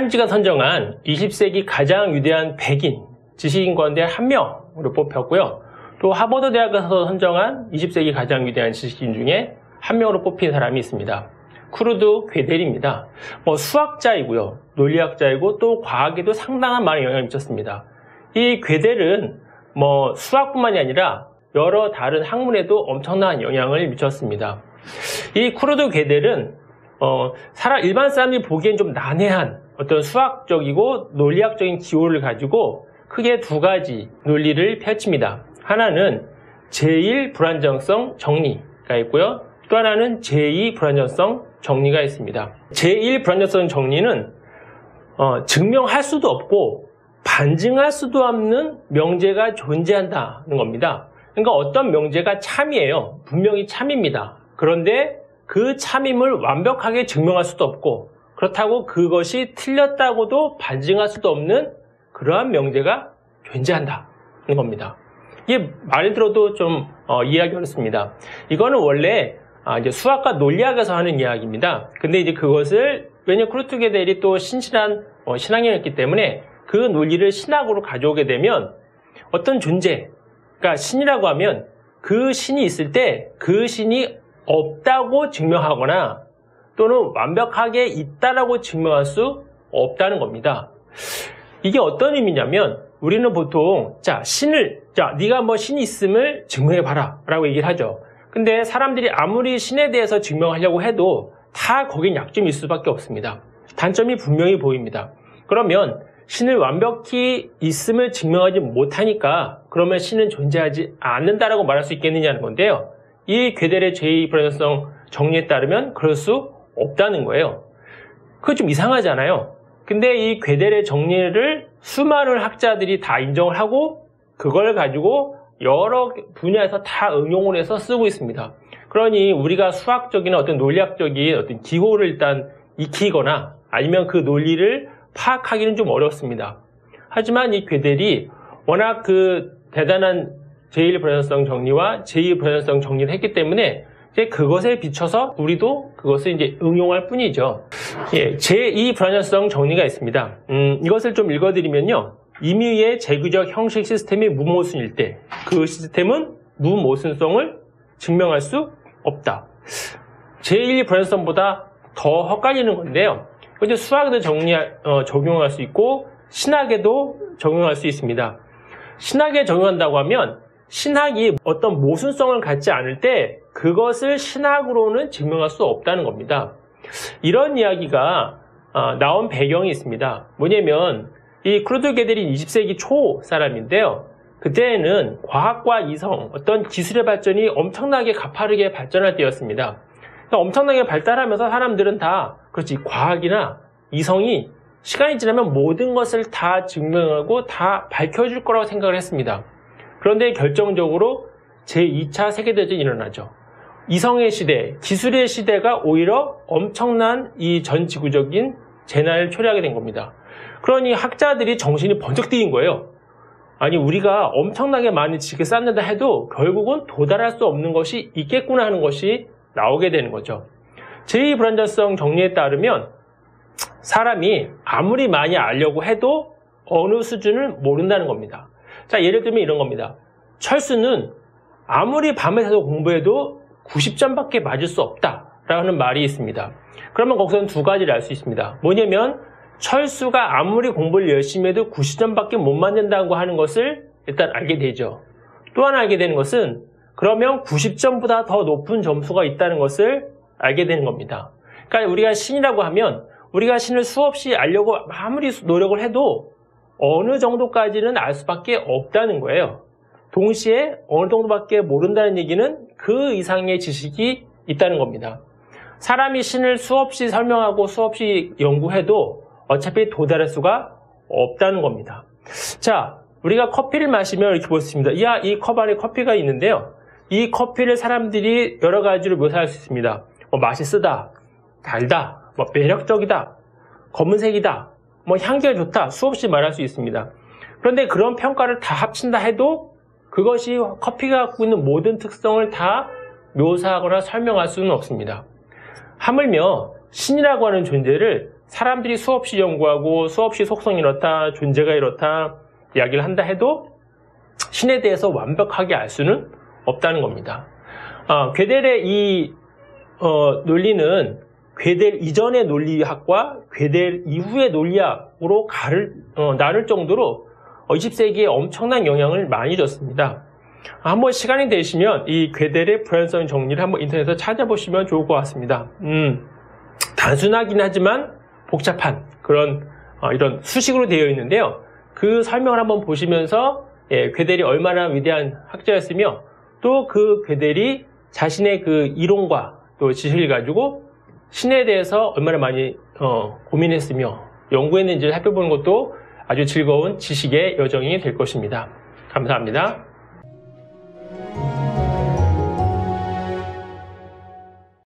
타임지가 선정한 20세기 가장 위대한 100인 지식인 가운데 한 명으로 뽑혔고요. 또 하버드 대학에서 선정한 20세기 가장 위대한 지식인 중에 한 명으로 뽑힌 사람이 있습니다. 쿠르드 괴델입니다. 수학자이고요, 논리학자이고 또 과학에도 상당한 많은 영향을 미쳤습니다. 이 괴델은 수학뿐만이 아니라 여러 다른 학문에도 엄청난 영향을 미쳤습니다. 이 쿠르드 괴델은 일반 사람들이 보기엔 좀 난해한 어떤 수학적이고 논리학적인 기호를 가지고 크게 두 가지 논리를 펼칩니다. 하나는 제1 불안정성 정리가 있고요. 또 하나는 제2 불안정성 정리가 있습니다. 제1 불안정성 정리는 증명할 수도 없고 반증할 수도 없는 명제가 존재한다는 겁니다. 그러니까 어떤 명제가 참이에요. 분명히 참입니다. 그런데 그 참임을 완벽하게 증명할 수도 없고 그렇다고 그것이 틀렸다고도 반증할 수도 없는 그러한 명제가 존재한다는 겁니다. 이게 말 들어도 좀 이해하기 어렵습니다. 이거는 원래 이제 수학과 논리학에서 하는 이야기입니다. 근데 이제 그것을 왜냐면 쿠르드 괴델이 또 신실한 신앙인이었기 때문에 그 논리를 신학으로 가져오게 되면 어떤 존재, 그러니까 신이라고 하면 그 신이 있을 때 그 신이 없다고 증명하거나 또는 완벽하게 있다라고 증명할 수 없다는 겁니다. 이게 어떤 의미냐면 우리는 보통 네가 신이 있음을 증명해봐라 라고 얘기를 하죠. 근데 사람들이 아무리 신에 대해서 증명하려고 해도 다 거긴 약점이 있을 수밖에 없습니다. 단점이 분명히 보입니다. 그러면 신을 완벽히 있음을 증명하지 못하니까 그러면 신은 존재하지 않는다라고 말할 수 있겠느냐는 건데요. 이 괴델의 제2 불안정성 정리에 따르면 그럴 수 없다는 거예요. 그거 좀 이상하잖아요. 근데 이 괴델의 정리를 수많은 학자들이 다 인정을 하고 그걸 가지고 여러 분야에서 다 응용을 해서 쓰고 있습니다. 그러니 우리가 수학적이나 어떤 논리학적인 어떤 기호를 일단 익히거나 아니면 그 논리를 파악하기는 좀 어렵습니다. 하지만 이 괴델이 워낙 그 대단한 제1 불안정성 정리와 제2 불안정성 정리를 했기 때문에 이제 그것에 비춰서 우리도 그것을 이제 응용할 뿐이죠. 제2 불안정성 정리가 있습니다. 이것을 좀 읽어드리면요. 임의의 재규적 형식 시스템이 무모순일 때 그 시스템은 무모순성을 증명할 수 없다. 제1 불안정성보다 더 헛갈리는 건데요. 이제 수학에도 적용할 수 있고 신학에도 적용할 수 있습니다. 신학에 적용한다고 하면 신학이 어떤 모순성을 갖지 않을 때 그것을 신학으로는 증명할 수 없다는 겁니다. 이런 이야기가 나온 배경이 있습니다. 뭐냐면 이 쿠르드 괴델이 20세기 초 사람인데요. 그때는 과학과 이성, 어떤 기술의 발전이 엄청나게 가파르게 발전할 때였습니다. 그러니까 엄청나게 발달하면서 사람들은 다 그렇지 과학이나 이성이 시간이 지나면 모든 것을 다 증명하고 다 밝혀줄 거라고 생각을 했습니다. 그런데 결정적으로 제2차 세계대전이 일어나죠. 이성의 시대, 기술의 시대가 오히려 엄청난 이 전 지구적인 재난을 초래하게 된 겁니다. 그러니 학자들이 정신이 번쩍 뜨인 거예요. 아니 우리가 엄청나게 많은 지식을 쌓는다 해도 결국은 도달할 수 없는 것이 있겠구나 하는 것이 나오게 되는 거죠. 제2 불안정성 정리에 따르면 사람이 아무리 많이 알려고 해도 어느 수준을 모른다는 겁니다. 자, 예를 들면 이런 겁니다. 철수는 아무리 밤에 새서 공부해도 90점밖에 맞을 수 없다라는 말이 있습니다. 그러면 거기서는 두 가지를 알 수 있습니다. 뭐냐면 철수가 아무리 공부를 열심히 해도 90점밖에 못 맞는다고 하는 것을 일단 알게 되죠. 또 하나 알게 되는 것은 그러면 90점보다 더 높은 점수가 있다는 것을 알게 되는 겁니다. 그러니까 우리가 신이라고 하면 우리가 신을 수없이 알려고 아무리 노력을 해도 어느 정도까지는 알 수밖에 없다는 거예요. 동시에 어느 정도밖에 모른다는 얘기는 그 이상의 지식이 있다는 겁니다. 사람이 신을 수없이 설명하고 수없이 연구해도 어차피 도달할 수가 없다는 겁니다. 자, 우리가 커피를 마시면 이렇게 볼 수 있습니다. 이 컵 안에 커피가 있는데요. 이 커피를 사람들이 여러 가지로 묘사할 수 있습니다. 맛이 쓰다, 달다, 매력적이다, 검은색이다, 향기가 좋다, 수없이 말할 수 있습니다. 그런데 그런 평가를 다 합친다 해도 그것이 커피가 갖고 있는 모든 특성을 다 묘사하거나 설명할 수는 없습니다. 하물며 신이라고 하는 존재를 사람들이 수없이 연구하고 수없이 속성이 이렇다, 존재가 이렇다 이야기를 한다 해도 신에 대해서 완벽하게 알 수는 없다는 겁니다. 괴델의 이 논리는 괴델 이전의 논리학과 괴델 이후의 논리학으로 나눌 정도로 20세기에 엄청난 영향을 많이 줬습니다. 한번 시간이 되시면 이 괴델의 불안성 정리를 한번 인터넷에서 찾아보시면 좋을 것 같습니다. 단순하긴 하지만 복잡한 그런 이런 수식으로 되어 있는데요. 그 설명을 한번 보시면서 괴델이 얼마나 위대한 학자였으며 또 그 괴델이 자신의 그 이론과 또 지식을 가지고 신에 대해서 얼마나 많이 고민했으며 연구했는지를 살펴보는 것도 아주 즐거운 지식의 여정이 될 것입니다. 감사합니다.